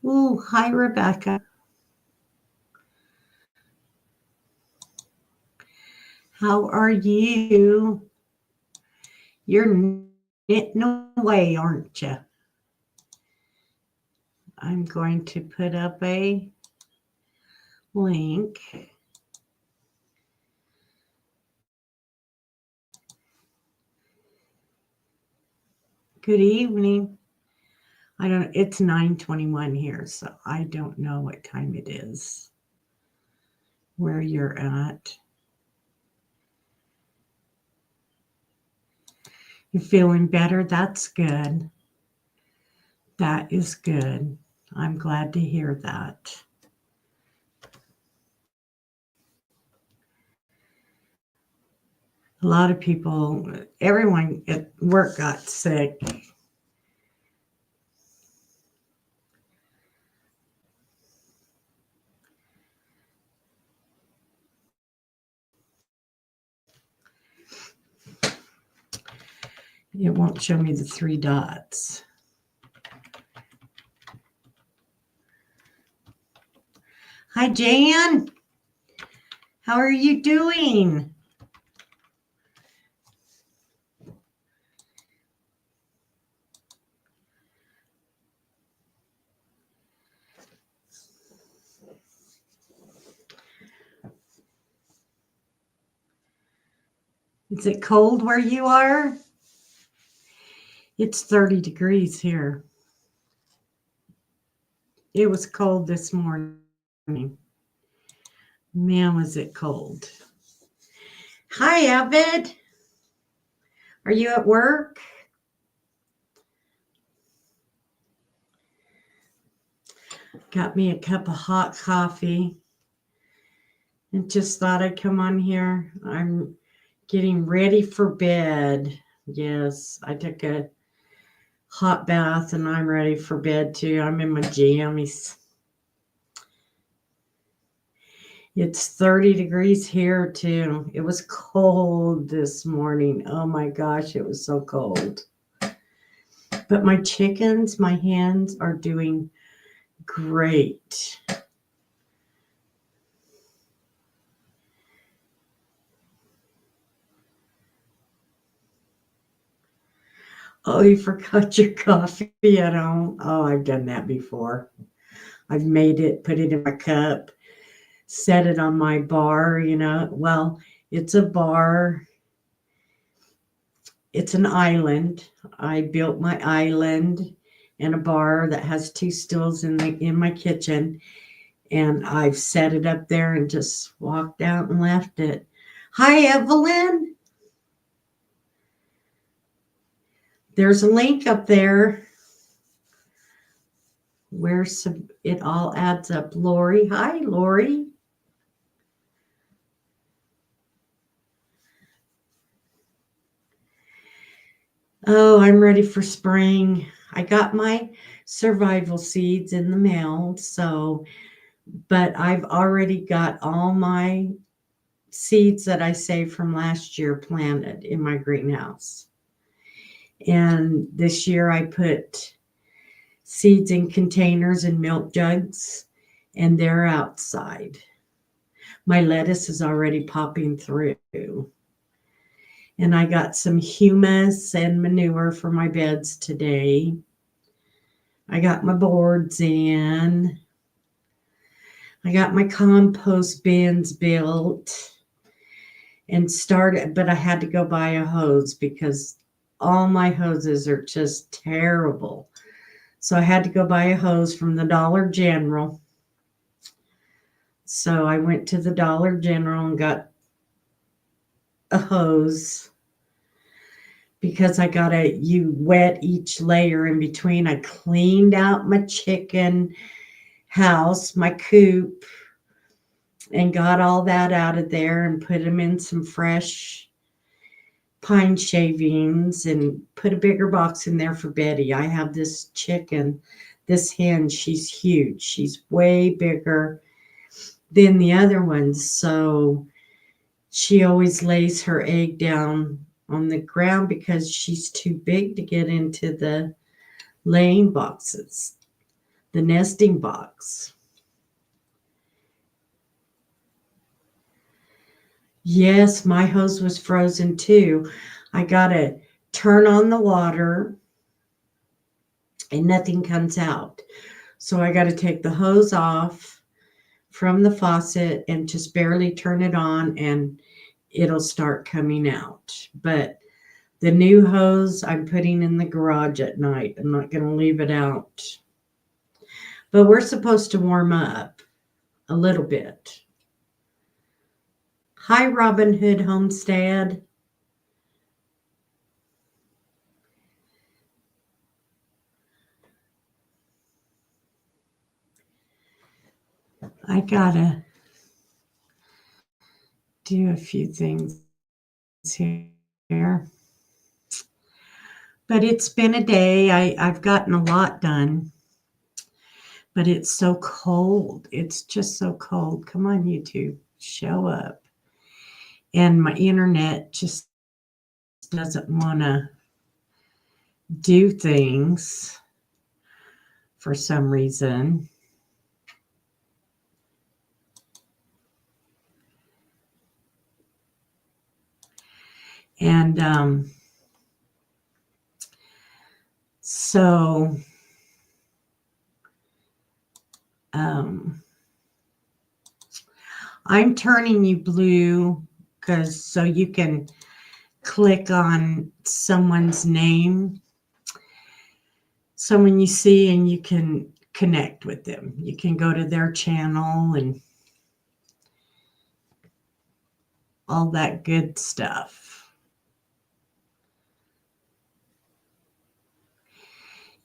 Ooh, hi, Rebecca. How are you? You're knitting away, aren't you? I'm going to put up a link. Good evening. I don't. It's 9:21 here, so I don't know what time it is. Where you're at. You're feeling better? That's good. That is good. I'm glad to hear that. A lot of people, everyone at work got sick. It won't show me the 3 dots. Hi, Jan. How are you doing? Is it cold where you are? It's 30 degrees here. It was cold this morning. Man, was it cold. Hi, Abed. Are you at work? Got me a cup of hot coffee and just thought I'd come on here. I'm getting ready for bed. Yes, I took a hot bath and I'm ready for bed too. I'm in my jammies. It's 30 degrees here too. It was cold this morning. Oh my gosh, it was so cold. But my chickens, my hens are doing great. Oh, you forgot your coffee at home? Oh, I've done that before. I've made it, put it in my cup, set it on my bar, Well, it's a bar. It's an island. I built my island and a bar that has 2 stools in my kitchen, and I've set it up there and just walked out and left it. Hi, Evelyn. There's a link up there where it all adds up. Lori. Hi, Lori. Oh, I'm ready for spring. I got my survival seeds in the mail, but I've already got all my seeds that I saved from last year planted in my greenhouse. And this year I put seeds in containers and milk jugs, and they're outside. My lettuce is already popping through. And I got some humus and manure for my beds today. I got my boards in. I got my compost bins built and started, but I had to go buy a hose because all my hoses are just terrible. So I had to go buy a hose from the Dollar General. So I went to the Dollar General and got a hose because you wet each layer in between. I cleaned out my chicken house, my coop, and got all that out of there and put them in some fresh pine shavings and put a bigger box in there for Betty. I have this chicken, this hen, she's huge. She's way bigger than the other ones. So she always lays her egg down on the ground because she's too big to get into the laying boxes, the nesting box. Yes, my hose was frozen too. I got to turn on the water and nothing comes out. So I got to take the hose off from the faucet and just barely turn it on and it'll start coming out. But the new hose I'm putting in the garage at night. I'm not going to leave it out. But we're supposed to warm up a little bit. Hi, Robin Hood Homestead. I gotta do a few things here. But it's been a day. I've gotten a lot done. But it's so cold. It's just so cold. Come on, YouTube, show up. And my internet just doesn't want to do things for some reason. And so I'm turning you blue because so you can click on someone's name, someone you see, and you can connect with them. You can go to their channel and all that good stuff.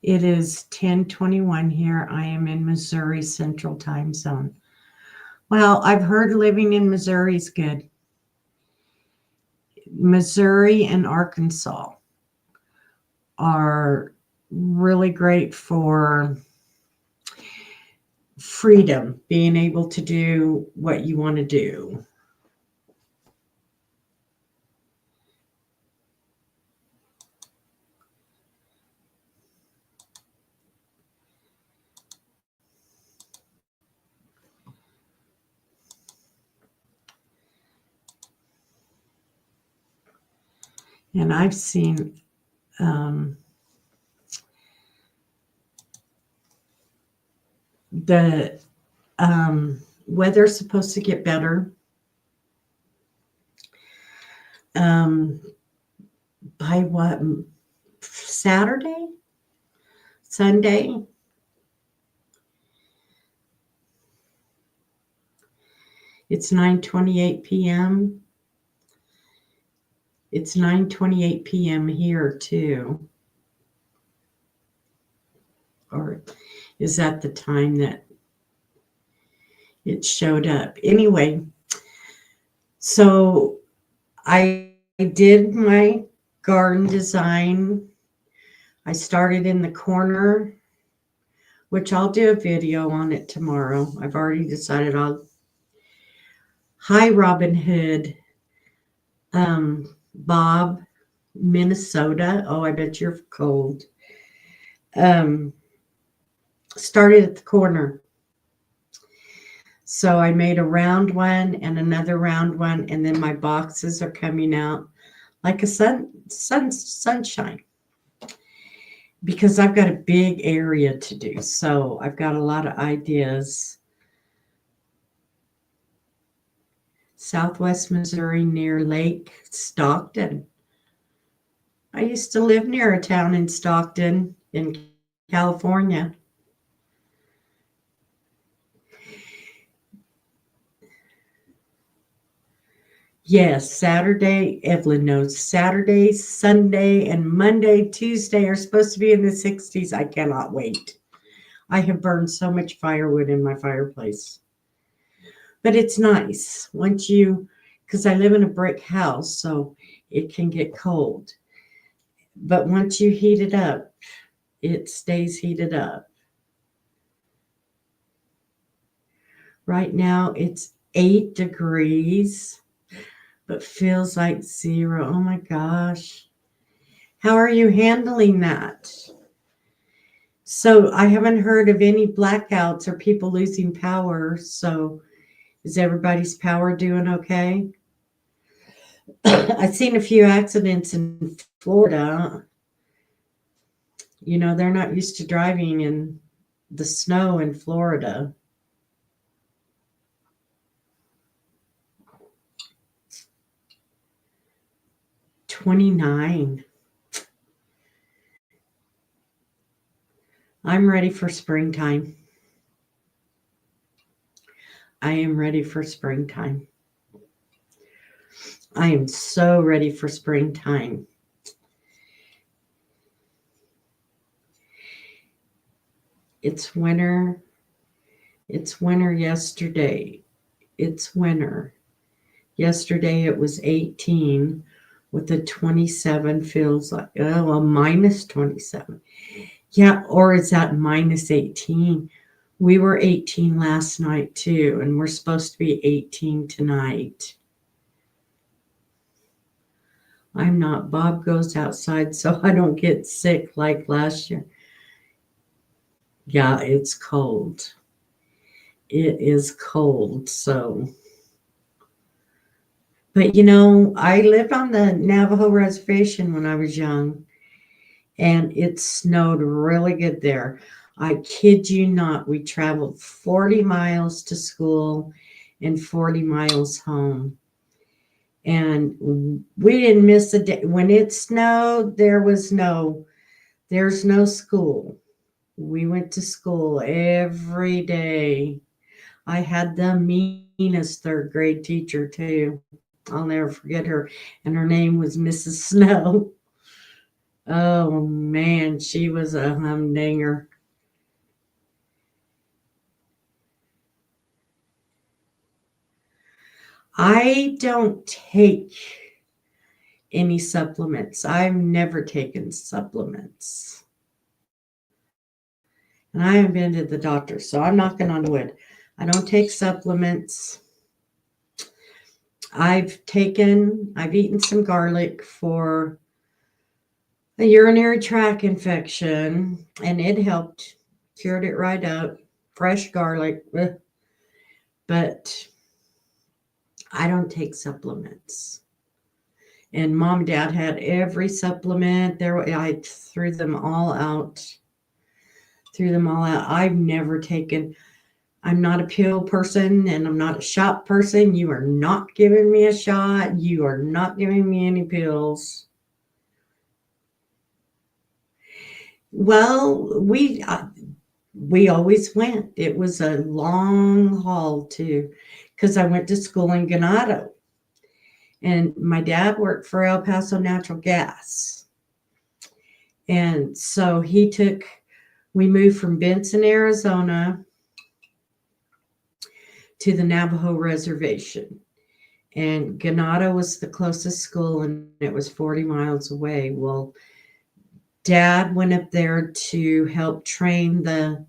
It is 10:21 here. I am in Missouri Central Time Zone. Well, I've heard living in Missouri is good. Missouri and Arkansas are really great for freedom, being able to do what you want to do. And I've seen the weather's supposed to get better by what, Saturday, Sunday. It's 9:28 p.m. It's 9:28 p.m. here too. Or is that the time that it showed up? Anyway, so I did my garden design. I started in the corner, which I'll do a video on it tomorrow. I've already decided I'll. Hi, Robin Hood. Bob, Minnesota. Oh, I bet you're cold. Started at the corner. So I made a round one and another round one, and then my boxes are coming out like a sunshine. Because I've got a big area to do. So I've got a lot of ideas. Southwest Missouri near Lake Stockton. I used to live near a town in Stockton in California. Yes, Saturday, Evelyn knows. Saturday, Sunday, and Monday, Tuesday are supposed to be in the 60s. I cannot wait. I have burned so much firewood in my fireplace. But it's nice once you, because I live in a brick house, so it can get cold. But once you heat it up, it stays heated up. Right now it's 8 degrees, but feels like 0. Oh my gosh. How are you handling that? So I haven't heard of any blackouts or people losing power. So is everybody's power doing okay? I've seen a few accidents in Florida. They're not used to driving in the snow in Florida. 29. I'm ready for springtime. I am ready for springtime. I am so ready for springtime. It's winter. It's winter yesterday. It's winter. Yesterday it was 18 with a 27 feels like, oh, a minus 27. Yeah, or is that minus 18? We were 18 last night too, and we're supposed to be 18 tonight. I'm not. Bob goes outside so I don't get sick like last year. Yeah, it's cold. It is cold. So, but I lived on the Navajo reservation when I was young, and it snowed really good there. I kid you not, we traveled 40 miles to school and 40 miles home. And we didn't miss a day. When it snowed, there's no school. We went to school every day. I had the meanest third grade teacher too. I'll never forget her. And her name was Mrs. Snow. Oh man, she was a humdinger. I don't take any supplements. I've never taken supplements. And I haven't been to the doctor, so I'm knocking on wood. I don't take supplements. I've eaten some garlic for a urinary tract infection, and it helped, cured it right up. Fresh garlic, but I don't take supplements. And mom and dad had every supplement there. I threw them all out. Threw them all out. I've never taken. I'm not a pill person and I'm not a shot person. You are not giving me a shot. You are not giving me any pills. Well, we always went. It was a long haul too, because I went to school in Ganado, and my dad worked for El Paso Natural Gas, and so we moved from Benson, Arizona, to the Navajo reservation. And Ganado was the closest school, and it was 40 miles away. Well, Dad went up there to help train the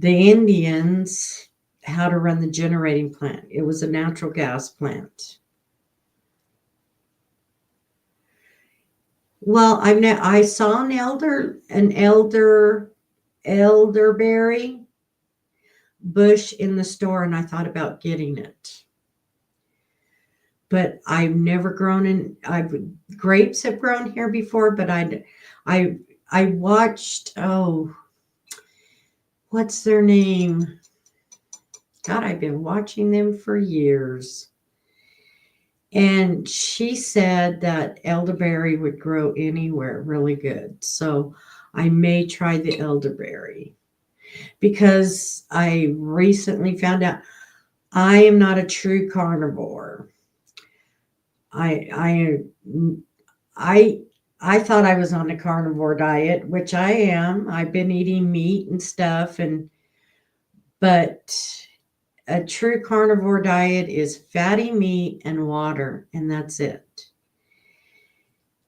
Indians how to run the generating plant. It was a natural gas plant. Well, I saw elderberry bush in the store, and I thought about getting it. But I've never grapes have grown here before, but I watched, what's their name? God, I've been watching them for years. And she said that elderberry would grow anywhere really good. So I may try the elderberry, because I recently found out I am not a true carnivore. I I I thought I was on a carnivore diet, which I am. I've been eating meat and stuff, but a true carnivore diet is fatty meat and water, and that's it.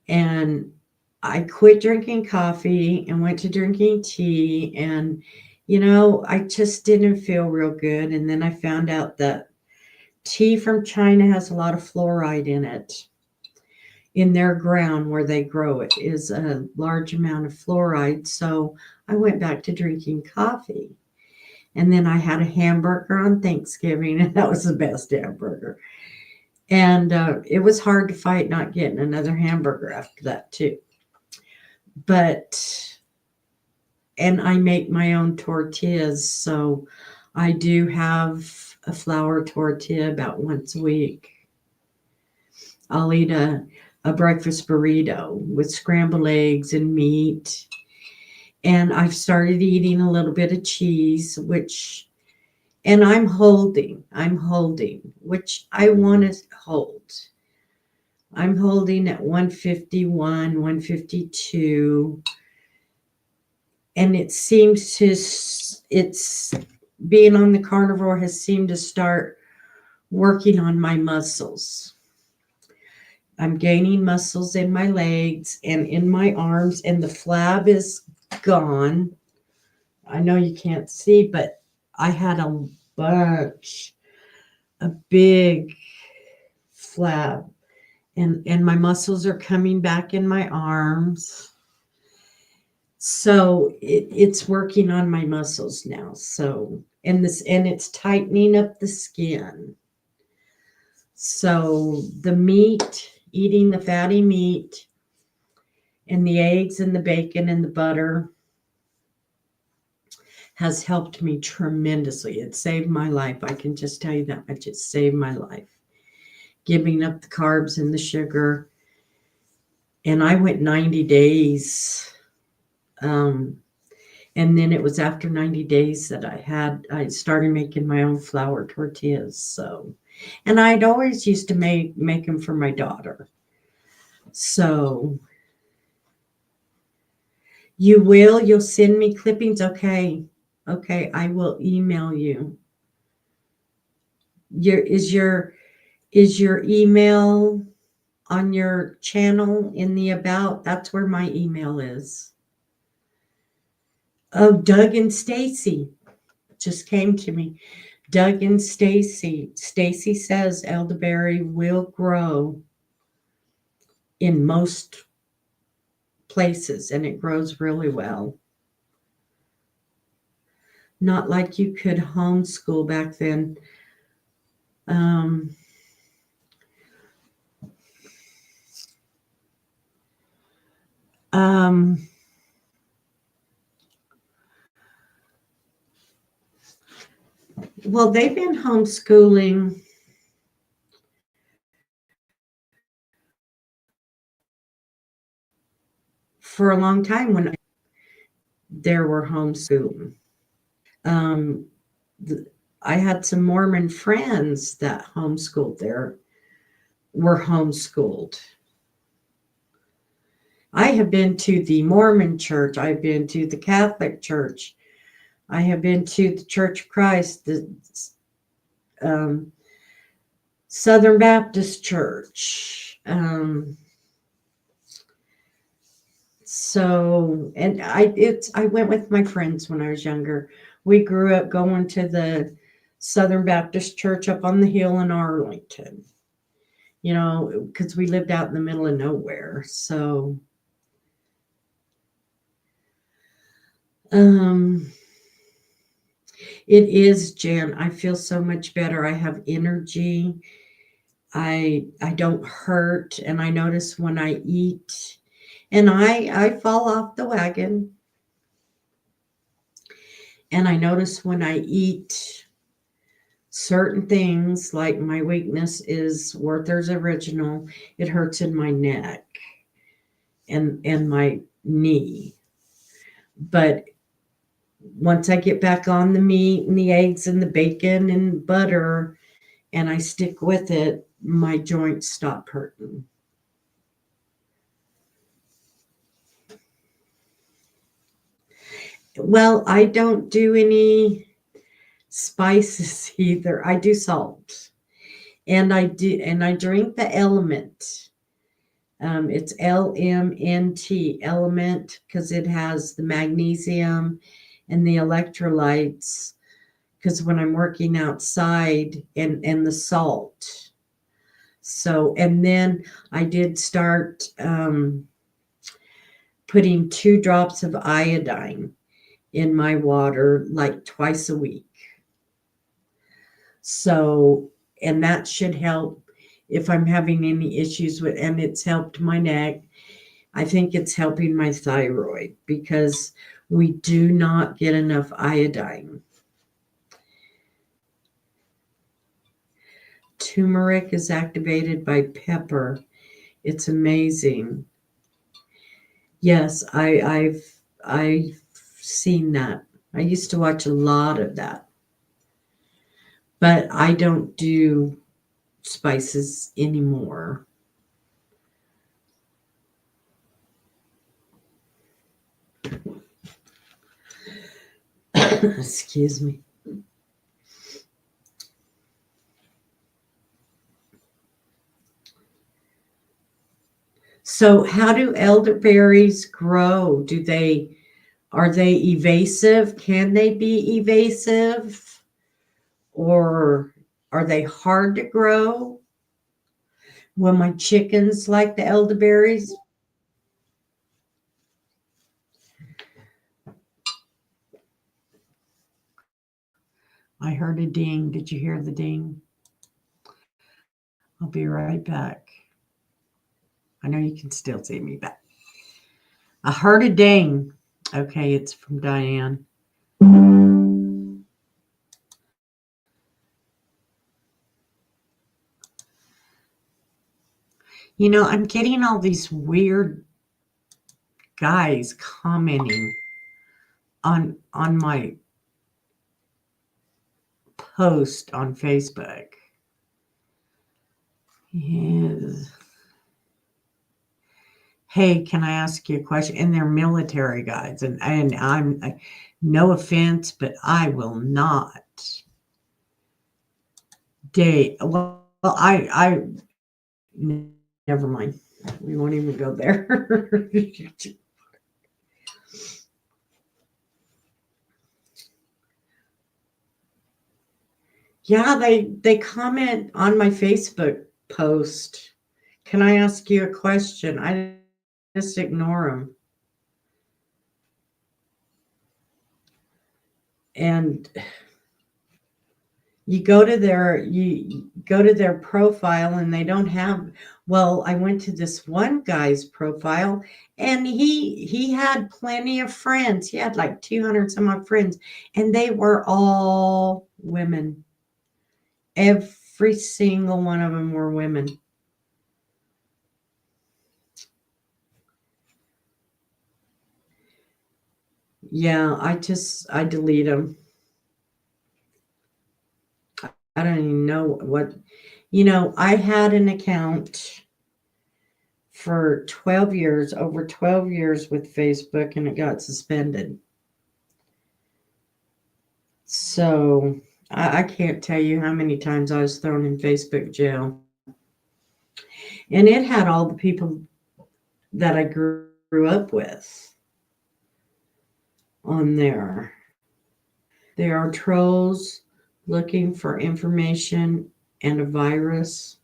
And I quit drinking coffee and went to drinking tea. And, I just didn't feel real good. And then I found out that tea from China has a lot of fluoride in it. In their ground where they grow it is a large amount of fluoride. So I went back to drinking coffee. And then I had a hamburger on Thanksgiving, and that was the best hamburger. And it was hard to fight not getting another hamburger after that, too. But, and I make my own tortillas. So I do have a flour tortilla about once a week. I'll eat a breakfast burrito with scrambled eggs and meat. And I've started eating a little bit of cheese, and I'm holding, which I want to hold. I'm holding at 151, 152. And it's being on the carnivore has seemed to start working on my muscles. I'm gaining muscles in my legs and in my arms, and the flab is gone. I know you can't see, but I had a big flab, and my muscles are coming back in my arms. So it's working on my muscles now. So, and it's tightening up the skin. So the meat, eating the fatty meat and the eggs and the bacon and the butter has helped me tremendously. It saved my life. I can just tell you that much. It saved my life. Giving up the carbs and the sugar. And I went 90 days. And then it was after 90 days that I started making my own flour tortillas. So, and I'd always used to make them for my daughter. So you'll send me clippings. Okay. Okay. I will email you. Is your email on your channel in the about? That's where my email is. Oh, Doug and Stacy just came to me. Doug and Stacy. Stacy says elderberry will grow in most places, and it grows really well. Not like you could homeschool back then. Um, um, well, they've been homeschooling for a long time when there were homeschooling. Um, I had some Mormon friends that were homeschooled. I have been to the Mormon church. I've been to the Catholic church. I have been to the Church of Christ, the um, Southern Baptist Church. So, and I went with my friends when I was younger. We grew up going to the Southern Baptist Church up on the hill in Arlington, because we lived out in the middle of nowhere. So, it is, Jan. I feel so much better. I have energy. I don't hurt, and I notice when I eat, and I fall off the wagon, and I notice when I eat certain things, like my weakness is Werther's Original. It hurts in my neck and my knee. But once I get back on the meat and the eggs and the bacon and butter, and I stick with it, my joints stop hurting. Well, I don't do any spices either. I do salt. And I drink the Element. It's LMNT, element, because it has the magnesium and the electrolytes. Because when I'm working outside, and the salt. So, and then I did start putting 2 drops of iodine in my water like twice a week. So, and that should help if I'm having any issues with, and it's helped my neck. I think it's helping my thyroid because we do not get enough iodine. Turmeric is activated by pepper. It's amazing. Yes, I've seen that. I used to watch a lot of that, but I don't do spices anymore. Excuse me. So, how do elderberries grow? Are they evasive? Can they be evasive? Or are they hard to grow? Will my chickens like the elderberries? I heard a ding. Did you hear the ding? I'll be right back. I know you can still see me, but I heard a ding. Okay, it's from Diane. I'm getting all these weird guys commenting on my post on Facebook. Yes. Hey, can I ask you a question? And they're military guys, and no offense, but I will not date. Well, I never mind. We won't even go there. Yeah, they comment on my Facebook post. Can I ask you a question? I just ignore them. And you go to their profile, and they don't have, well, I went to this one guy's profile, and he had plenty of friends. He had like 200 some odd friends, and they were all women. Every single one of them were women. Yeah, I delete them. I don't even know what, I had an account for 12 years, over 12 years with Facebook, and it got suspended. So I can't tell you how many times I was thrown in Facebook jail. And it had all the people that I grew up with on there. There are trolls looking for information and a virus.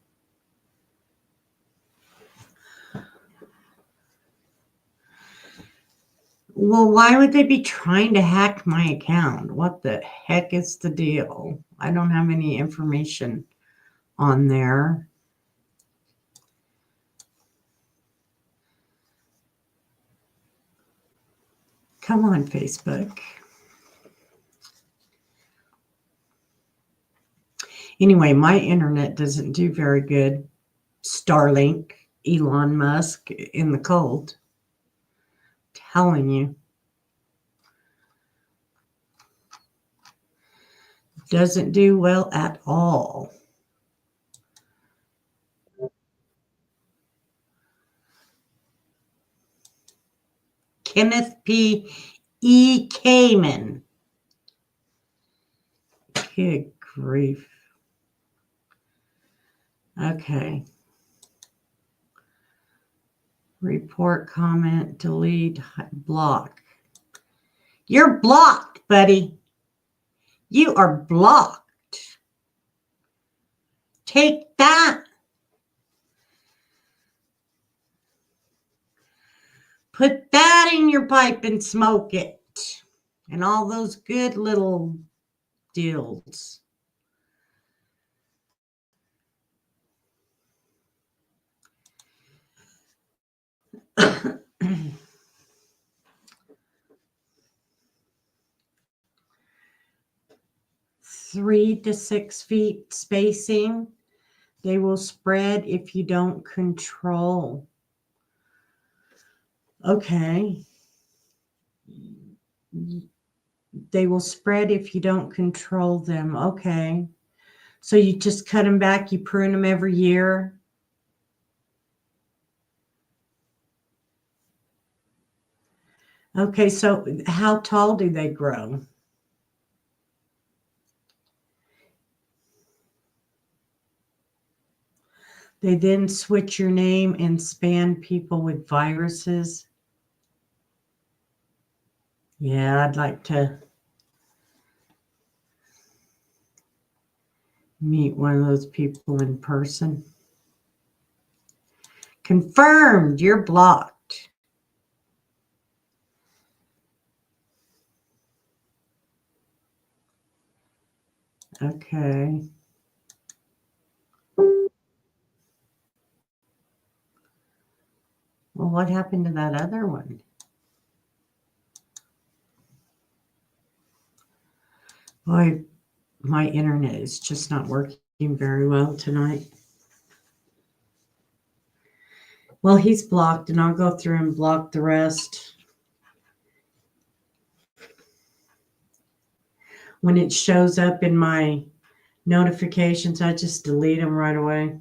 Well, why would they be trying to hack my account? What the heck is the deal? I don't have any information on there. Come on, Facebook. Anyway, my internet doesn't do very good. Starlink, Elon Musk in the cold. Telling you. Doesn't do well at all. Kenneth P. E. Kamen. Good grief. Okay. Report, comment, delete, block. You're blocked, buddy. You are blocked. Take that. Put that in your pipe and smoke it. And all those good little deals. Three to 6 feet spacing. They will spread if you don't control. Okay. They will spread if you don't control them. Okay. So you just cut them back, you prune them every year. Okay, so how tall do they grow? They then switch your name and spam people with viruses. Yeah, I'd like to meet one of those people in person. Confirmed, you're blocked. Okay. Well, what happened to that other one? Boy, my internet is just not working very well tonight. Well, he's blocked, and I'll go through and block the rest. When it shows up in my notifications, I just delete them right away.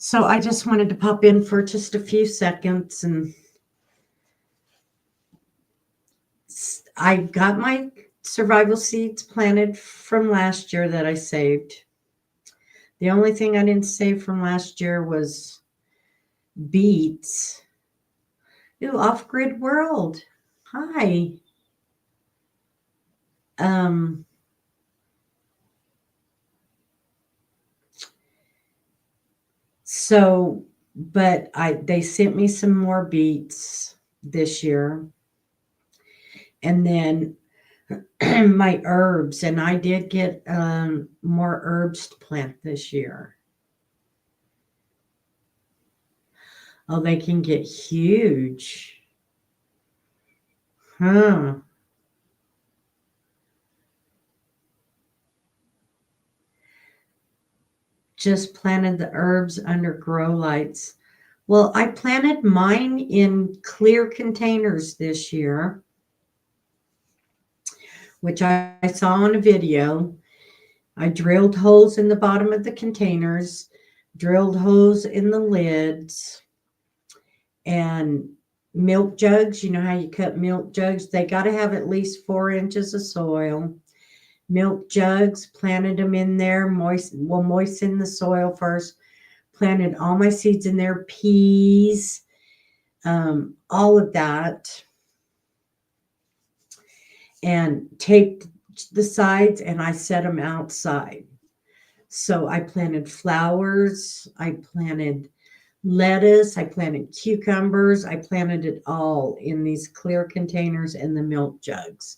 So I just wanted to pop in for just a few seconds, and I got my survival seeds planted from last year that I saved. The only thing I didn't save from last year was beets. Ooh, off-grid world. Hi. So, but they sent me some more beets this year. And then my herbs, and I did get more herbs to plant this year. Oh, they can get huge. Huh. Just planted the herbs under grow lights. Well, I planted mine in clear containers this year, which I saw on a video. I drilled holes in the bottom of the containers, drilled holes in the lids, and milk jugs. You know how you cut milk jugs? They got to have at least 4 inches of soil. Milk jugs, planted them in there, moisten the soil first, planted all my seeds in there, peas, all of that, and taped the sides, and I set them outside. So I planted flowers, I planted lettuce, I planted cucumbers, I planted it all in these clear containers and the milk jugs.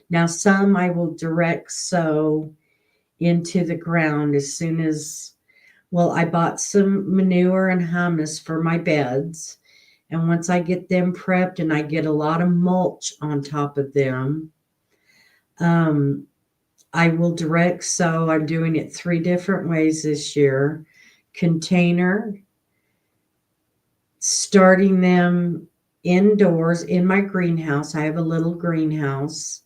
Now, some I will direct sow into the ground as soon as, well, I bought some manure and humus for my beds. And once I get them prepped and I get a lot of mulch on top of them, I will direct sow. I'm doing it 3 different ways this year. Container, starting them indoors in my greenhouse. I have a little greenhouse,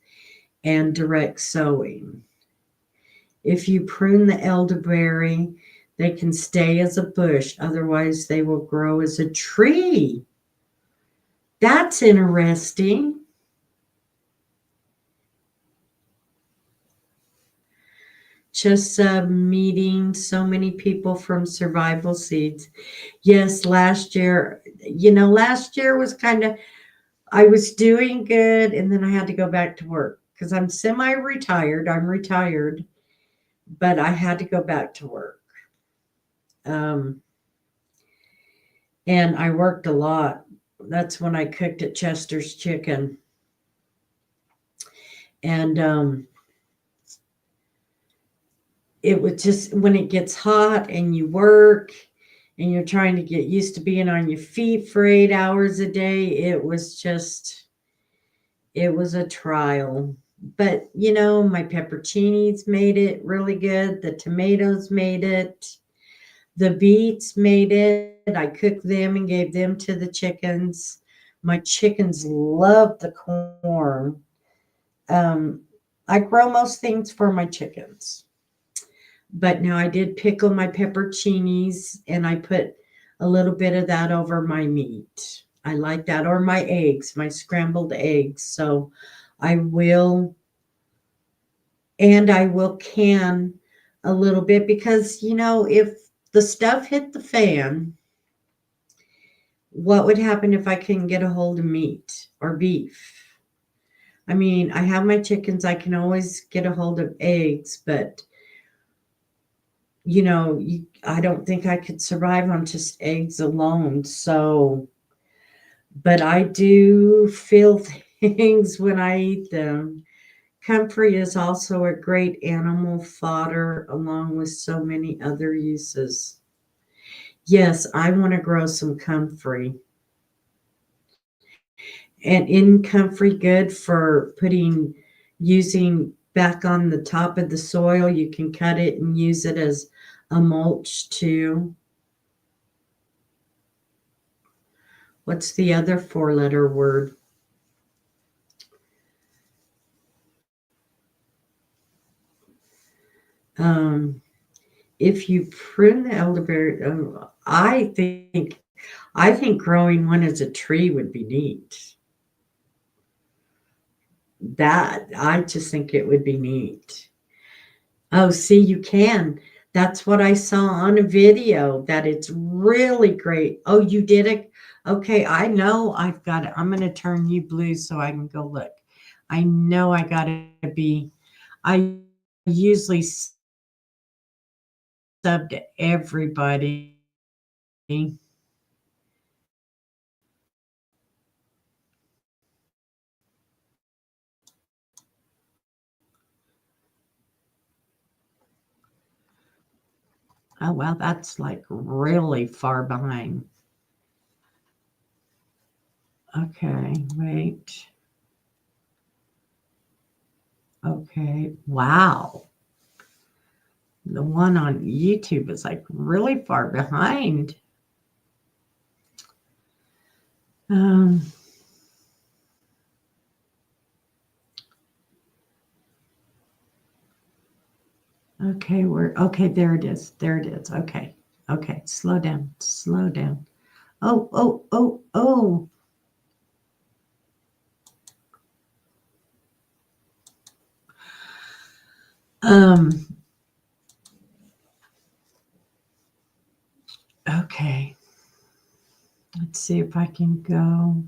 and direct sowing. If you prune the elderberry, they can stay as a bush, otherwise, they will grow as a tree. That's interesting. Just meeting so many people from Survival Seeds. Yes, last year, last year was kind of, I was doing good and then I had to go back to work because I'm semi retired. I'm retired, but I had to go back to work. Um, and I worked a lot. That's when I cooked at Chester's Chicken. And it was just when it gets hot and you work and you're trying to get used to being on your feet for 8 hours a day, it was a trial. But my pepperoncinis made it really good. The tomatoes made it. The beets made it. I cooked them and gave them to the chickens. My chickens love the corn. Um, I grow most things for my chickens. But now I did pickle my pepperoncinis and I put a little bit of that over my meat. I like that, or my eggs, my scrambled eggs. So I will, and I will can a little bit because, if the stuff hit the fan, what would happen if I couldn't get a hold of meat or beef? I mean, I have my chickens, I can always get a hold of eggs, but I don't think I could survive on just eggs alone. So, but I do feel things when I eat them. Comfrey is also a great animal fodder, along with so many other uses. Yes, I want to grow some comfrey. And in comfrey good for using back on the top of the soil. You can cut it and use it as a mulch too. What's the other four-letter word? Um, if you prune the elderberry, I think growing one as a tree would be neat. That I just think it would be neat. Oh, see, you can. That's what I saw on a video. That it's really great. Oh, you did it. Okay, I know I've got it. I'm going to turn you blue so I can go look. I know I got to be. I usually sub to everybody. Oh, well, that's like really far behind. Okay, wait. Okay, wow. The one on YouTube is like really far behind. Um, okay, there it is. There it is. Okay. Okay, slow down. Slow down. Oh, oh, oh, oh. Um, okay. Let's see if I can go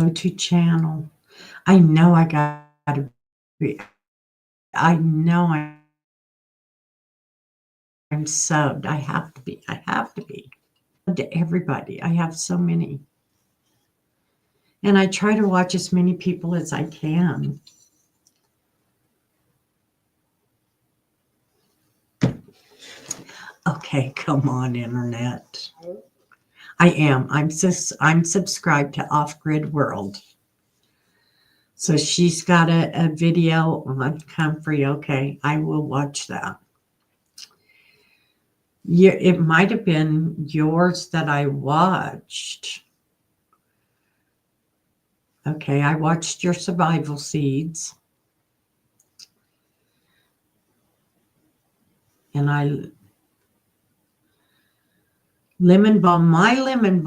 to channel. I know I gotta be, I know I'm subbed. I have to be. I have to be. To everybody. I have so many. And I try to watch as many people as I can. Okay, come on, internet. I am. I'm subscribed to Off Grid World. So she's got a video on comfrey. Okay, I will watch that. Yeah, it might have been yours that I watched. Okay, I watched your survival seeds. And lemon balm, my lemon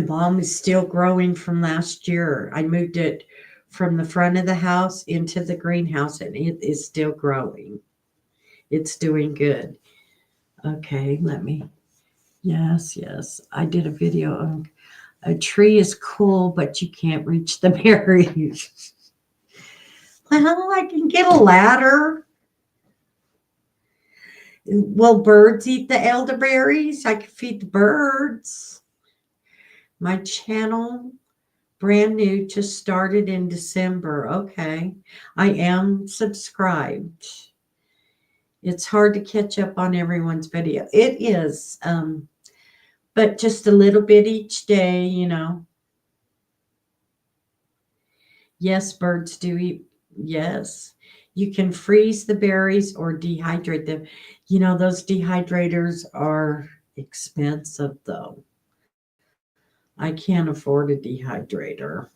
balm is still growing from last year. I moved it from the front of the house into the greenhouse and it is still growing. It's doing good. Okay, yes. I did a video on a tree is cool, but you can't reach the berries. Well, I can get a ladder. Will birds eat the elderberries? I could feed the birds. My channel, brand new, just started in December. Okay. I am subscribed. It's hard to catch up on everyone's video. It is. But just a little bit each day, Yes, birds do eat. Yes. You can freeze the berries or dehydrate them. Those dehydrators are expensive, though. I can't afford a dehydrator.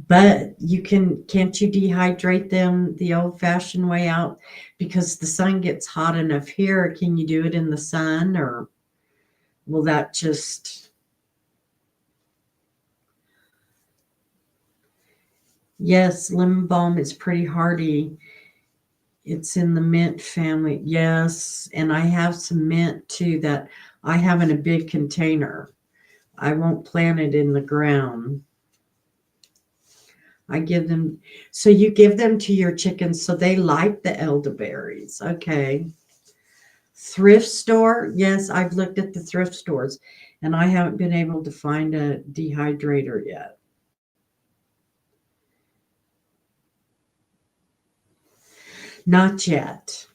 But can't you dehydrate them the old fashioned way out? Because the sun gets hot enough here. Can you do it in the sun, or will that just. Yes, lemon balm is pretty hardy. It's in the mint family. Yes. And I have some mint too that I have in a big container. I won't plant it in the ground. I give them, so you give them to your chickens so they like the elderberries. Okay. Thrift store. Yes, I've looked at the thrift stores and I haven't been able to find a dehydrator yet. Not yet.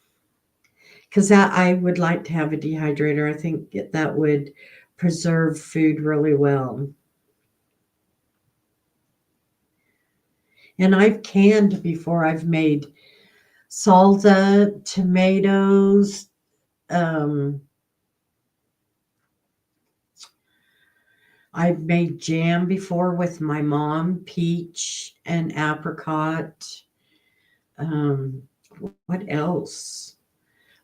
Because I would like to have a dehydrator. I think that would preserve food really well. And I've canned before. I've made salsa, tomatoes. Um, I've made jam before with my mom, peach and apricot. Um, what else?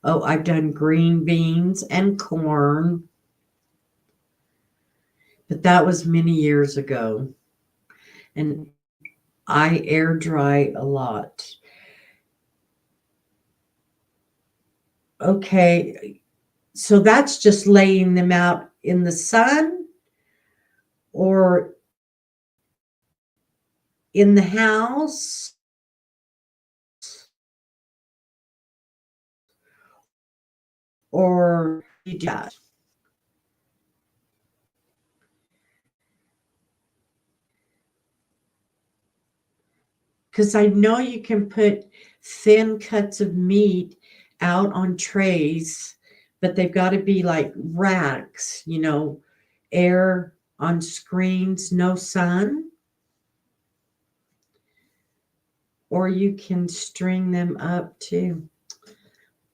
Oh, I've done green beans and corn, but that was many years ago. And I air dry a lot. Okay, so that's just laying them out in the sun or in the house or you do that. Because I know you can put thin cuts of meat out on trays, but they've got to be like racks, air on screens, no sun. Or you can string them up too.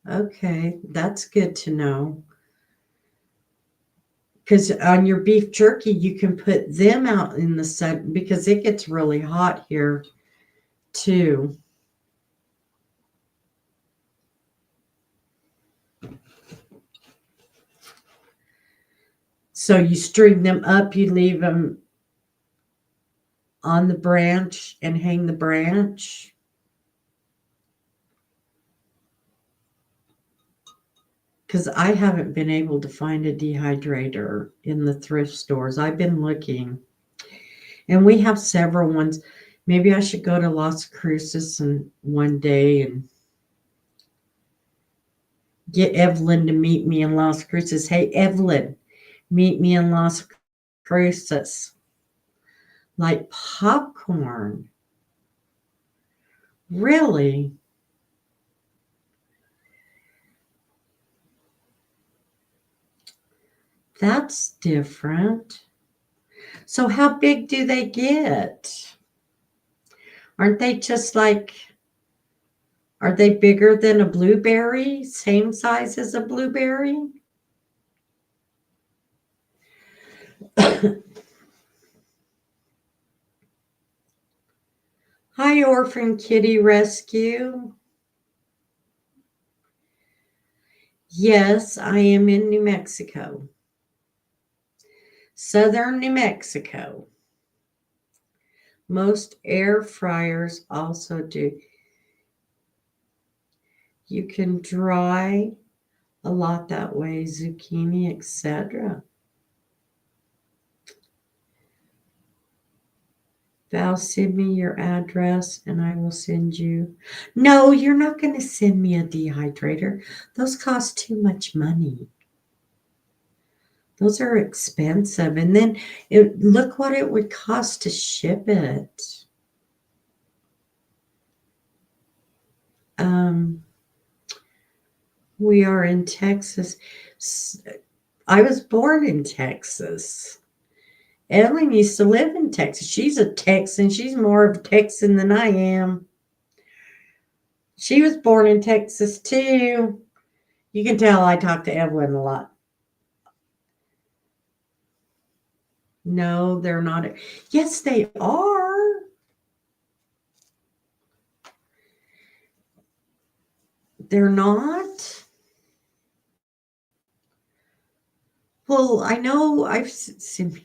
Okay, that's good to know. Because on your beef jerky, you can put them out in the sun because it gets really hot here too. So you string them up, you leave them on the branch and hang the branch. Because I haven't been able to find a dehydrator in the thrift stores. I've been looking. And we have several ones. Maybe I should go to Las Cruces and one day and get Evelyn to meet me in Las Cruces. Hey, Evelyn, meet me in Las Cruces. Like popcorn. Really? That's different. So how big do they get? Aren't they just like, are they bigger than a blueberry? Same size as a blueberry? Hi, Orphan Kitty Rescue. Yes, I am in New Mexico. Southern New Mexico. Most air fryers also do. You can dry a lot that way, zucchini, etc. Val, send me your address and I will send you. No, you're not going to send me a dehydrator. Those cost too much money. Those are expensive. And then look what it would cost to ship it. Um, we are in Texas. I was born in Texas. Ellen used to live in Texas. She's a Texan. She's more of a Texan than I am. She was born in Texas too. You can tell I talk to Evelyn a lot. No, they're not. Yes, they are. They're not. Well, I know I've seen.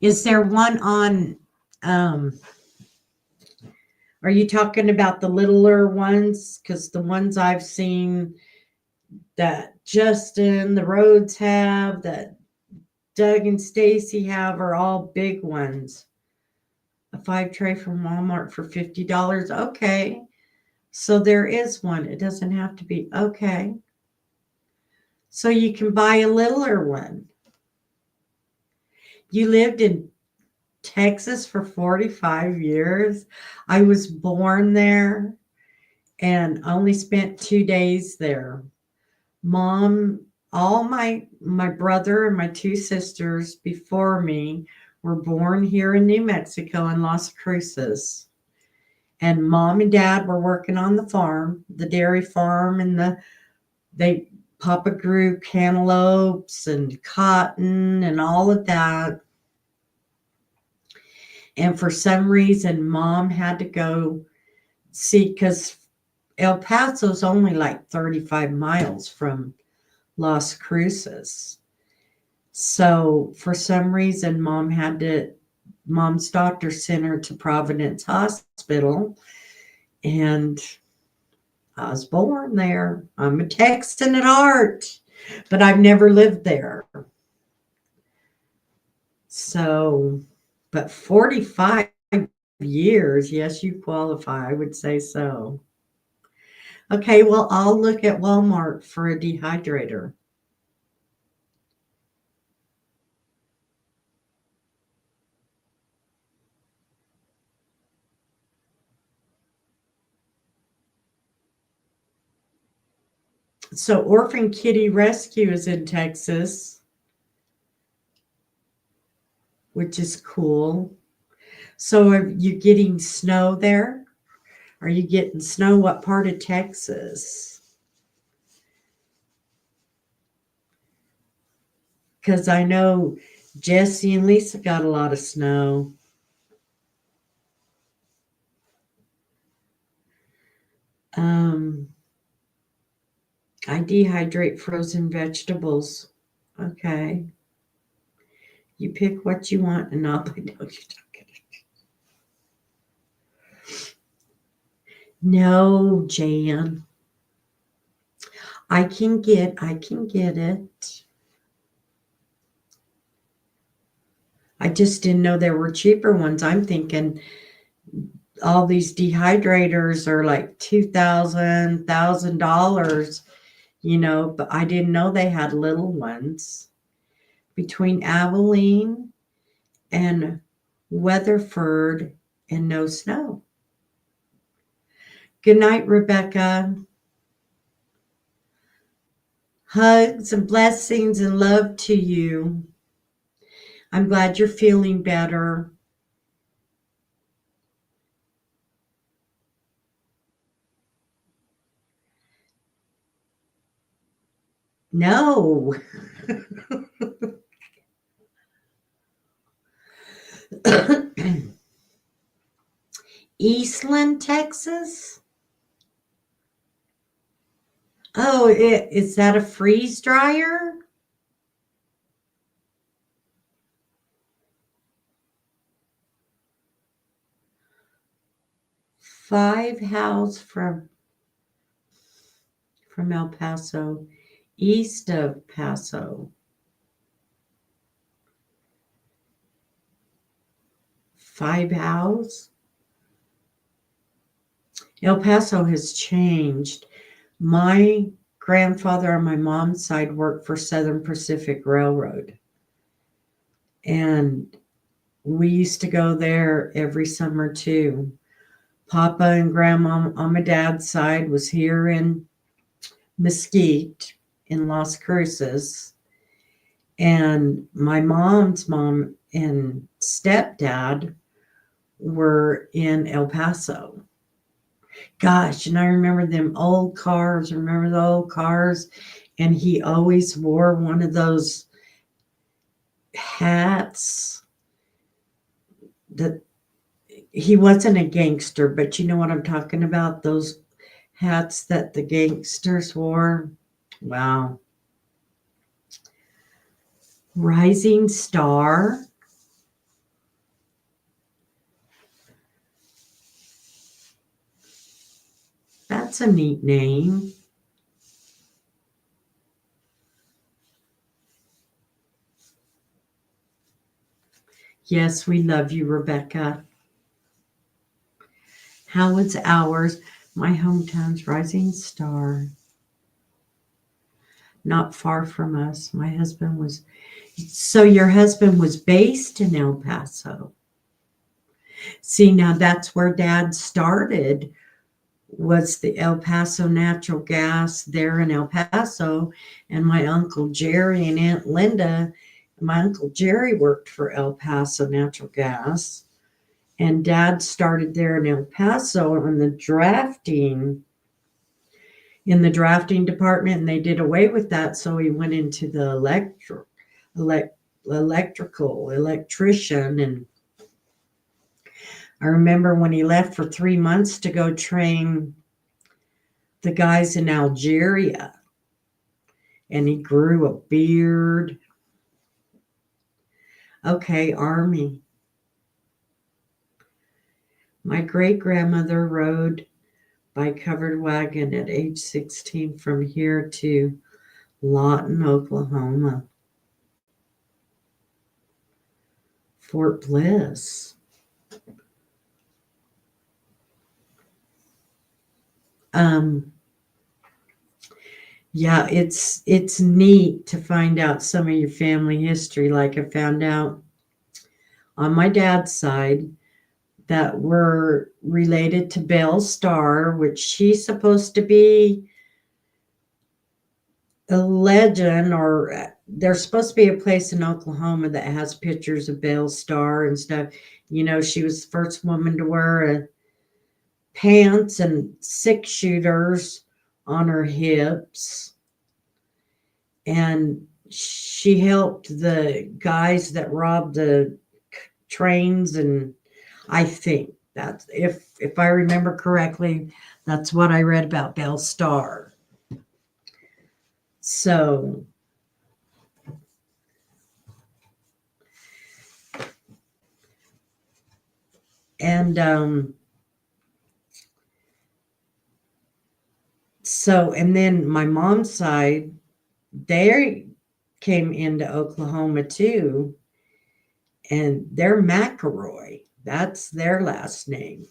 Is there one on? Um, are you talking about the littler ones? Because the ones I've seen that Justin, the Rhodes have, that Doug and Stacy have, are all big ones. A 5 tray from Walmart for $50. Okay. So there is one. It doesn't have to be. Okay. So you can buy a littler one. You lived in Texas for 45 years. I was born there and only spent 2 days there. Mom, all my brother and my two sisters before me were born here in New Mexico in Las Cruces. And mom and dad were working on the farm, the dairy farm, and they Papa grew cantaloupes and cotton and all of that. And for some reason, mom had to go see, because El Paso's only like 35 miles from Las Cruces. So for some reason, mom's doctor sent her to Providence Hospital, and I was born there. I'm a Texan at heart, but I've never lived there. So, but 45 years, yes, you qualify. I would say so. Okay, well, I'll look at Walmart for a dehydrator. So, Orphan Kitty Rescue is in Texas, which is cool. So, are you getting snow there? Are you getting snow? What part of Texas? Because I know Jesse and Lisa got a lot of snow. Um, I dehydrate frozen vegetables. Okay. You pick what you want and I'll buy. No, you're not gonna. No, Jan. I can get it. I just didn't know there were cheaper ones. I'm thinking all these dehydrators are like $2,000, but I didn't know they had little ones. Between Abilene and Weatherford and no snow. Good night, Rebecca. Hugs and blessings and love to you. I'm glad you're feeling better. No. Eastland, Texas? Oh, is that a freeze dryer? Five house from El Paso, east of Paso. Five house. El Paso has changed. My grandfather on my mom's side worked for Southern Pacific Railroad, and we used to go there every summer too. Papa and Grandma on my dad's side was here in Mesquite in Las Cruces, and my mom's mom and stepdad were in El Paso. Gosh, and I remember them old cars. Remember the old cars? And he always wore one of those hats that he wasn't a gangster, but you know what I'm talking about? Those hats that the gangsters wore. Wow. Rising Star. That's a neat name. Yes, we love you, Rebecca. Howard's ours. My hometown's Rising Star. Not far from us. My husband was. So your husband was based in El Paso. See, now that's where Dad started. Was the El Paso Natural Gas there in El Paso, and my Uncle Jerry and Aunt Linda. My Uncle Jerry worked for El Paso Natural Gas, and Dad started there in El Paso on the drafting in the drafting department, and they did away with that, so he went into the electrician. And I remember when he left for 3 months to go train the guys in Algeria, and he grew a beard. Okay, Army. My great grandmother rode by covered wagon at age 16 from here to Lawton, Oklahoma. Fort Bliss. Um, yeah, it's neat to find out some of your family history. Like I found out on my dad's side that we're related to Belle Starr, which she's supposed to be a legend, or there's supposed to be a place in Oklahoma that has pictures of Belle Starr and stuff. You know, she was the first woman to wear pants and 6 shooters on her hips. And she helped the guys that robbed the trains. And I think that's, if I remember correctly, that's what I read about Belle Starr. So and and then my mom's side, they came into Oklahoma too, and they're McElroy. That's their last name.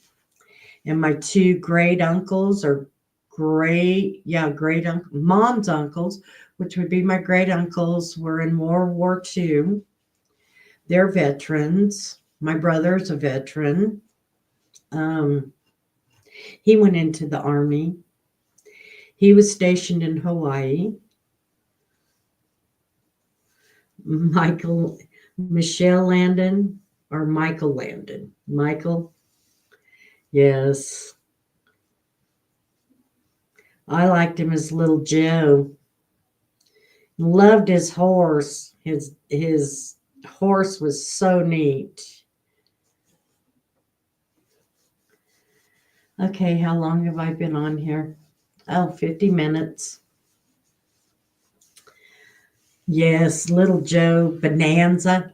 And my two great uncles are great uncle, mom's uncles, which would be my great uncles, were in World War II. They're veterans. My brother's a veteran. Um, he went into the Army. He was stationed in Hawaii. Michelle Landon, or Michael Landon. Michael, yes. I liked him as little Joe. Loved his horse. His horse was so neat. Okay, how long have I been on here? Oh, 50 minutes. Yes, Little Joe Bonanza.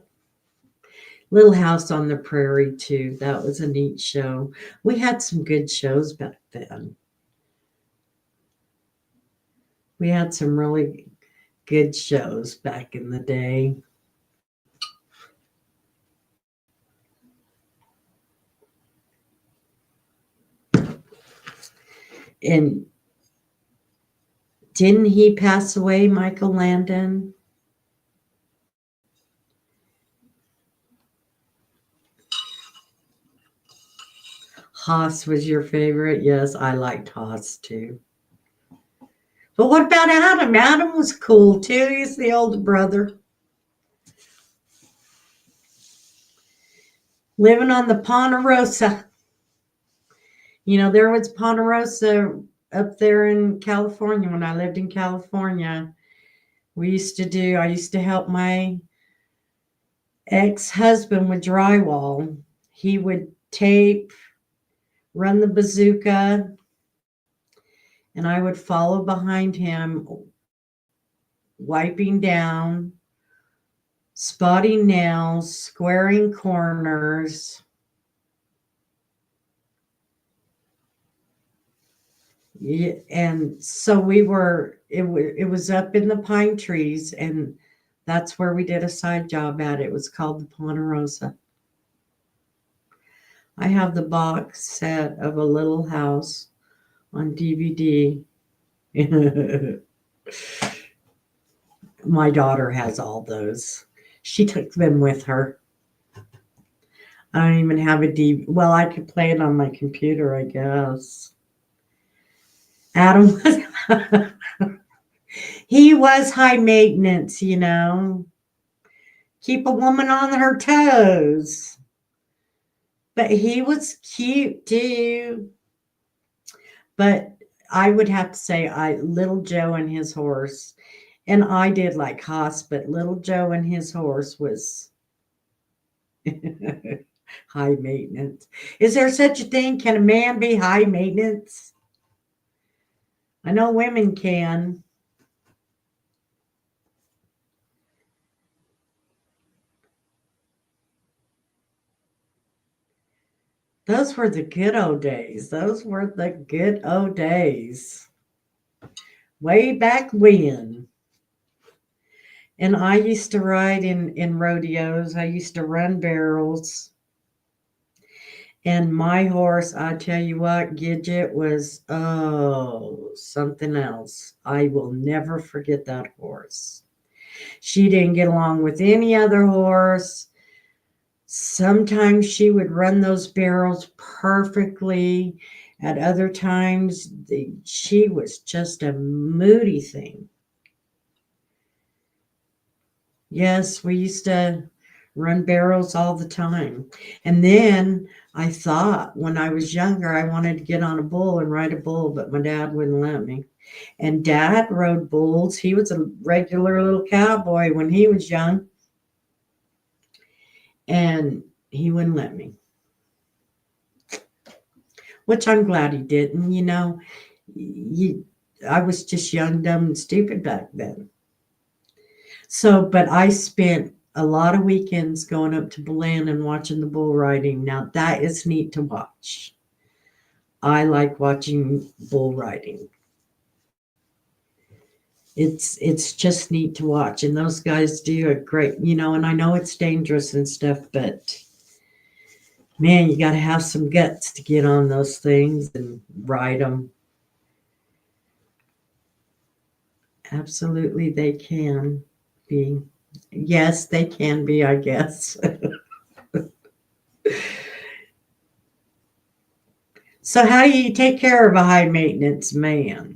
Little House on the Prairie, too. That was a neat show. We had some good shows back then. We had some really good shows back in the day. And didn't he pass away, Michael Landon? Haas was your favorite? Yes, I liked Haas too. But what about Adam? Adam was cool too. He's the older brother. Living on the Ponderosa. There was Ponderosa up there in California when I lived in California. I used to help my ex-husband with drywall. He would tape, run the bazooka, and I would follow behind him, wiping down, spotting nails, squaring corners. Yeah, and so it was up in the pine trees, and that's where we did a side job at. It was called the Ponderosa. I have the box set of A Little House on DVD. My daughter has all those. She took them with her. I don't even have a DVD. Well, I could play it on my computer, I guess. Adam was he was high maintenance. Keep a woman on her toes. But he was cute too. But I would have to say Little Joe and his horse. And I did like Haas, but Little Joe and his horse was high maintenance. Is there such a thing? Can a man be high maintenance? I know women can. Those were the good old days. Those were the good old days. Way back when. And I used to ride in rodeos. I used to run barrels. And my horse, I tell you what, Gidget was, oh, something else. I will never forget that horse. She didn't get along with any other horse. Sometimes she would run those barrels perfectly. At other times, she was just a moody thing. Yes, we used to run barrels all the time. And then I thought when I was younger, I wanted to get on a bull and ride a bull, but my dad wouldn't let me. And dad rode bulls. He was a regular little cowboy when he was young, and he wouldn't let me, which I'm glad he didn't. You, I was just young, dumb, and stupid back then. So, but I spent a lot of weekends going up to Belen and watching the bull riding. Now that is neat to watch. I like watching bull riding. It's just neat to watch, and those guys do a great. And I know it's dangerous and stuff, but man, you got to have some guts to get on those things and ride them. Absolutely, they can be. Yes, they can be, I guess. So, how do you take care of a high maintenance man?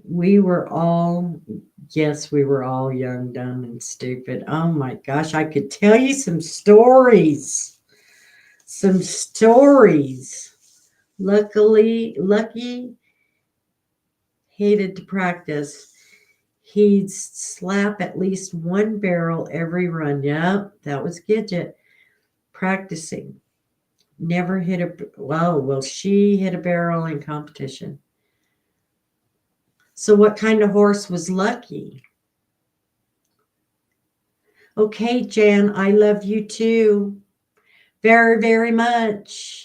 We were all, yes, we were all young, dumb, and stupid. Oh my gosh, I could tell you some stories. Some stories. Lucky hated to practice. He'd slap at least one barrel every run. Yep, that was Gidget practicing. Never hit a well, she hit a barrel in competition. So what kind of horse was Lucky? Okay, Jan, I love you too. Very, very much.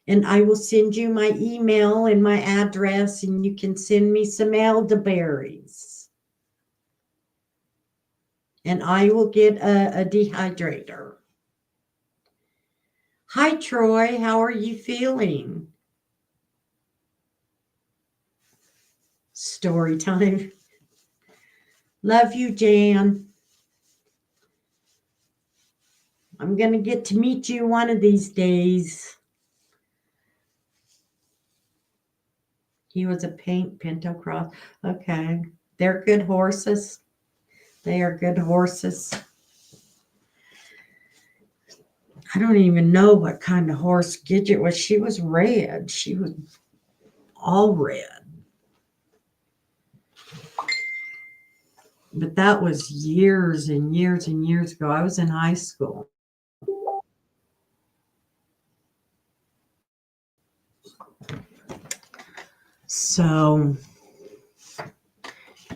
And I will send you my email and my address, and you can send me some elderberries. And I will get a dehydrator. Hi, Troy. How are you feeling? Story time. Love you, Jan. I'm going to get to meet you one of these days. He was a pink pinto cross. Okay. They're good horses. They are good horses. I don't even know what kind of horse Gidget was. She was red. She was all red. But that was years and years and years ago. I was in high school. So,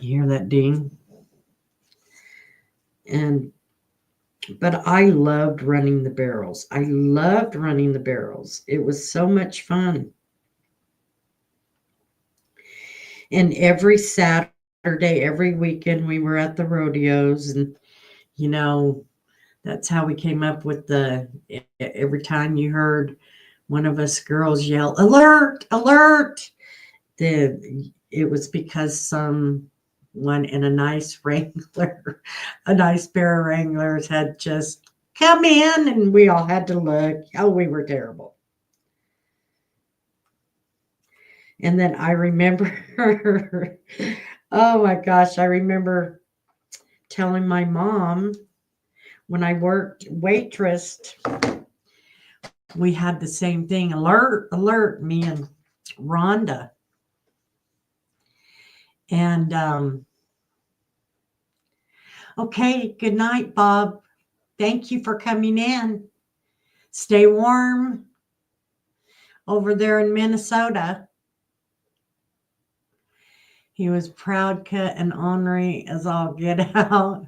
you hear that ding? But I loved running the barrels. I loved running the barrels. It was so much fun. And every Saturday, every weekend, we were at the rodeos. And, that's how we came up with every time you heard one of us girls yell, alert, alert, it was because someone in a nice Wrangler, a nice pair of Wranglers had just come in and we all had to look. Oh, we were terrible. And then I remember, oh my gosh, I remember telling my mom when I worked waitress, we had the same thing. Alert, alert, me and Rhonda. And okay, good night, Bob. Thank you for coming in. Stay warm over there in Minnesota. He was proud, cut, and ornery as all get out.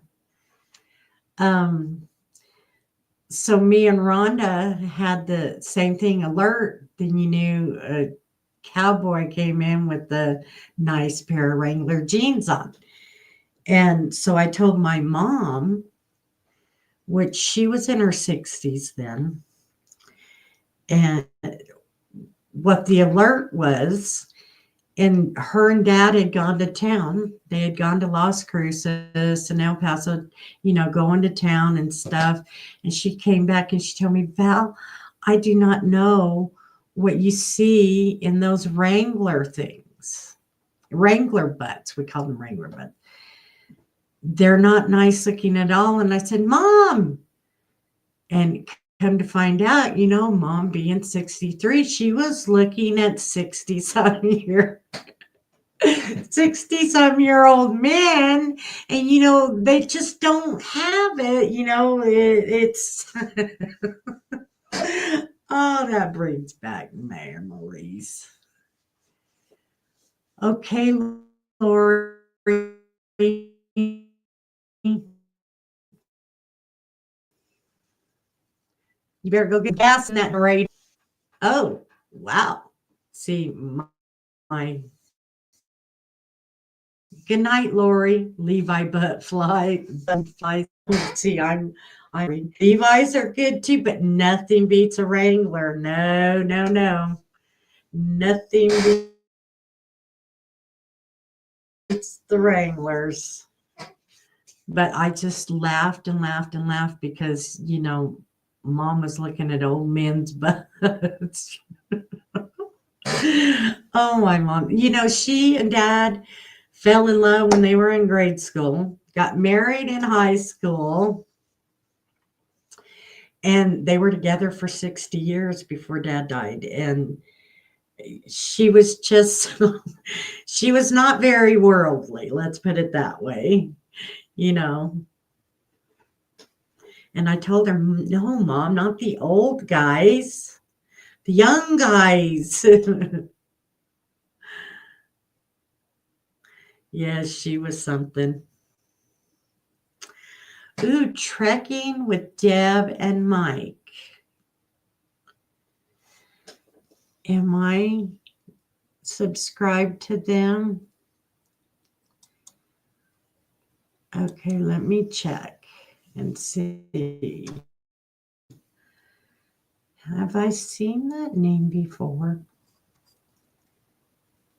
So me and Rhonda had the same thing, alert. Then you knew a cowboy came in with the nice pair of Wrangler jeans on. And so I told my mom, which she was in her 60s then, and what the alert was. And her and dad had gone to town. They had gone to Las Cruces and El Paso, going to town and stuff. And she came back and she told me, Val, I do not know what you see in those Wrangler things. Wrangler butts. We call them Wrangler butts. They're not nice looking at all. And I said, Mom. And come to find out, Mom being 63, she was looking at 60-some-year-old men, and they just don't have it. It's oh, that brings back memories. Okay, Lori. You better go get gas in that narrator. Oh, wow. See, my good night, Lori. Levi butt fly. See, I'm Levi's are good too, but nothing beats a Wrangler. No, no, no. Nothing beats the Wranglers. But I just laughed and laughed and laughed because, Mom was looking at old men's butts. Oh, my mom. She and Dad fell in love when they were in grade school, got married in high school, and they were together for 60 years before Dad died. And She was just, she was not very worldly, let's put it that way, you know. And I told her, no, Mom, not the old guys, the young guys. Yes, she was something. Ooh, trekking with Deb and Mike. Am I subscribed to them? Okay, let me check and see. Have I seen that name before?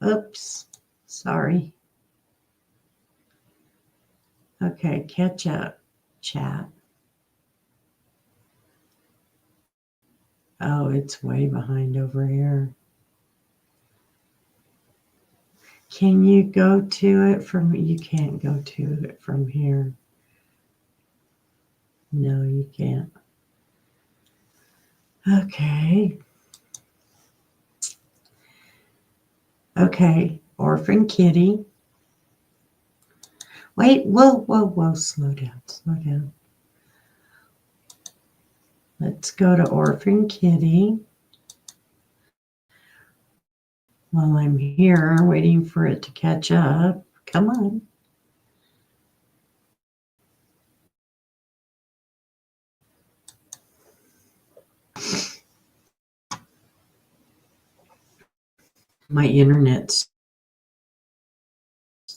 Oops, sorry. Okay, catch up, chat. Oh, it's way behind over here. Can you go to it from, you can't go to it from here. No, you can't. Okay. Okay, Orphan Kitty. Wait, whoa, slow down, slow down. Let's go to Orphan Kitty. While I'm here, waiting for it to catch up. Come on. My internet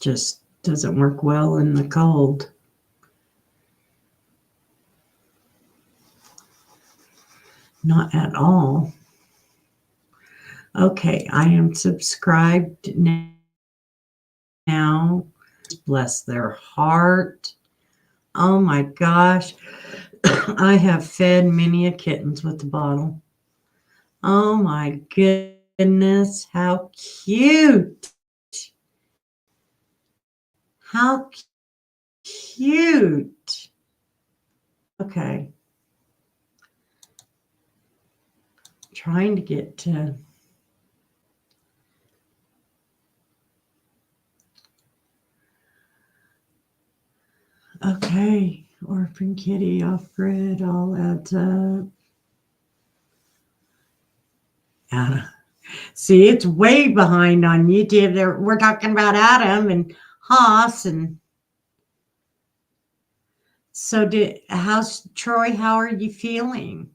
just doesn't work well in the cold. Not at all. Okay, I am subscribed now. Bless their heart. Oh my gosh. I have fed many a kittens with the bottle. Oh my goodness, how cute. How cute. Okay. Trying to get to. Okay. Orphan Kitty off grid, all adds up. See, it's way behind on YouTube. We're talking about Adam and Haas. And so how's Troy? How are you feeling?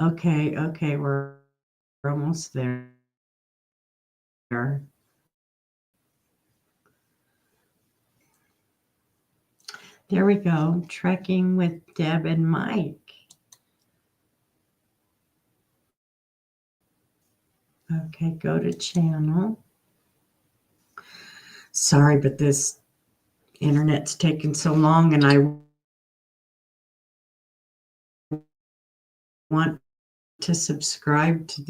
Okay, we're almost there. There we go. Trekking with Deb and Mike. Okay, go to channel. Sorry, but this internet's taking so long, and I want to subscribe to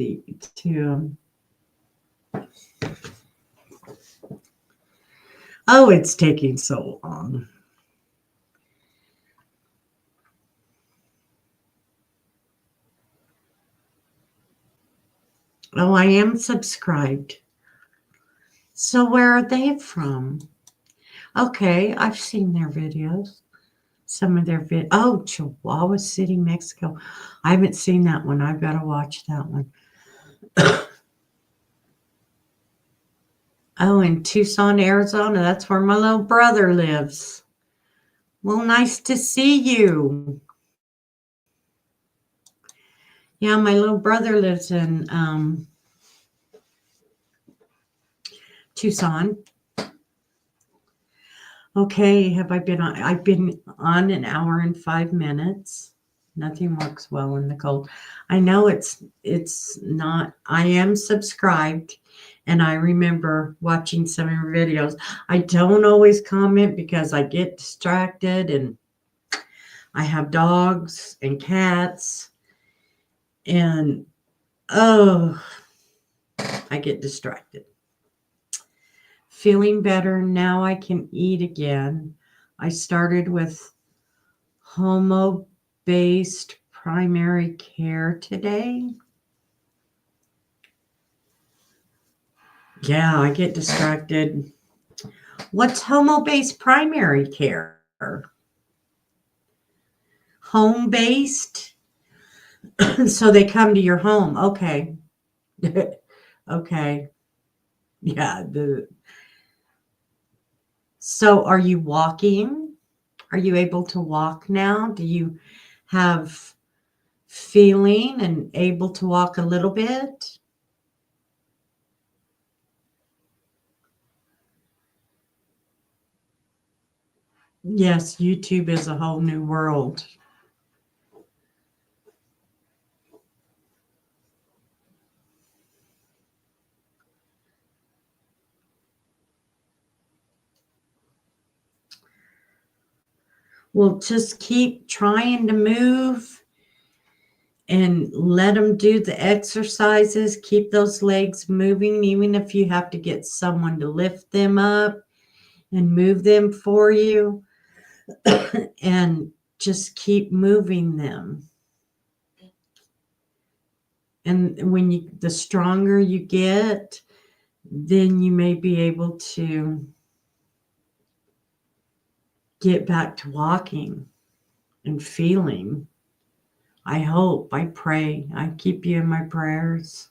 oh, it's taking so long. Oh, I am subscribed. So where are they from? Okay, I've seen their videos. Some of their oh, Chihuahua City, Mexico. I haven't seen that one. I've got to watch that one. Oh, in Tucson, Arizona. That's where my little brother lives. Well, nice to see you. Yeah, my little brother lives in Tucson. Okay, have I been on? I've been on an hour and 5 minutes. Nothing works well in the cold. I know it's not. I am subscribed, and I remember watching some of your videos. I don't always comment because I get distracted, and I have dogs and cats, and oh, I get distracted. Feeling better now. I can eat again. I started with Homo-based primary care today. Yeah, I get distracted. What's homo-based primary care? Home-based? So they come to your home. Okay. Okay. Yeah. So are you walking? Are you able to walk now? Do you have feeling and able to walk a little bit? Yes, YouTube is a whole new world. Well, just keep trying to move and let them do the exercises. Keep those legs moving, even if you have to get someone to lift them up and move them for you. And just keep moving them. And when the stronger you get, then you may be able to get back to walking and feeling. I hope, I pray, I keep you in my prayers.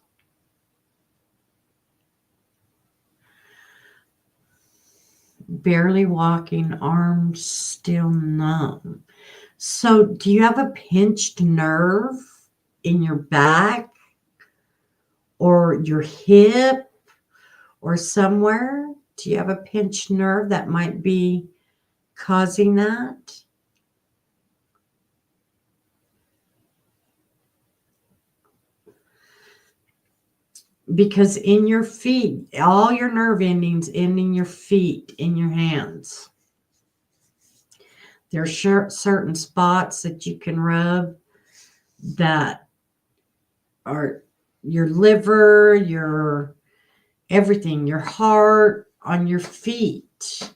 Barely walking, arms still numb. So, do you have a pinched nerve in your back or your hip or somewhere? Do you have a pinched nerve that might be causing that? Because in your feet, all your nerve endings end in your feet, in your hands. There are certain spots that you can rub that are your liver, your everything, your heart, on your feet.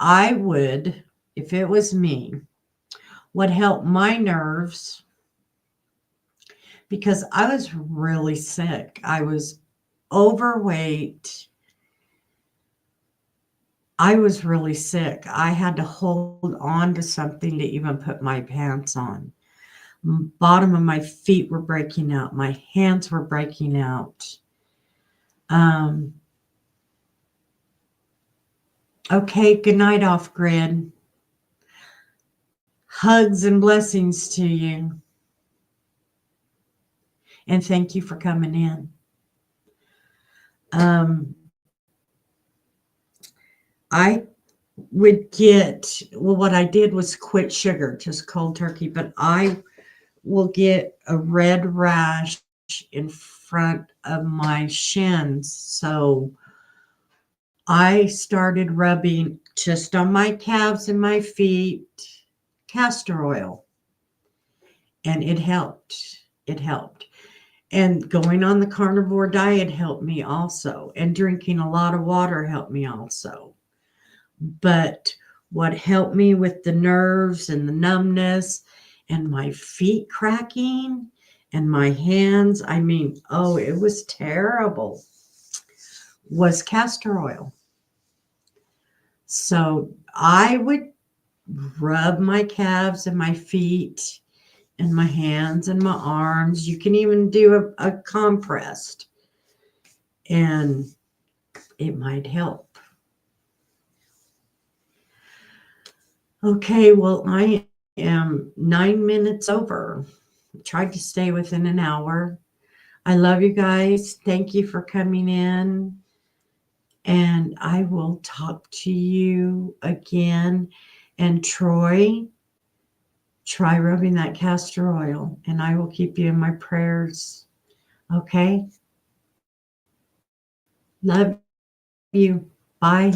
I would, if it was me, would help my nerves because I was really sick. I was overweight. I was really sick. I had to hold on to something to even put my pants on. Bottom of my feet were breaking out. My hands were breaking out. Um, okay, good night, off grid. Hugs and blessings to you. And thank you for coming in. I would what I did was quit sugar, just cold turkey, but I will get a red rash in front of my shins. So I started rubbing just on my calves and my feet castor oil, and it helped. It helped. And going on the carnivore diet helped me also. And drinking a lot of water helped me also. But what helped me with the nerves and the numbness and my feet cracking and my hands, I mean, oh, it was terrible, was castor oil. So I would rub my calves and my feet and my hands and my arms. You can even do a compressed, and it might help. Okay, well, I am 9 minutes over. Tried to stay within an hour. I love you guys. Thank you for coming in. And I will talk to you again. And Troy, try rubbing that castor oil, and I will keep you in my prayers. Okay? Love you. Bye.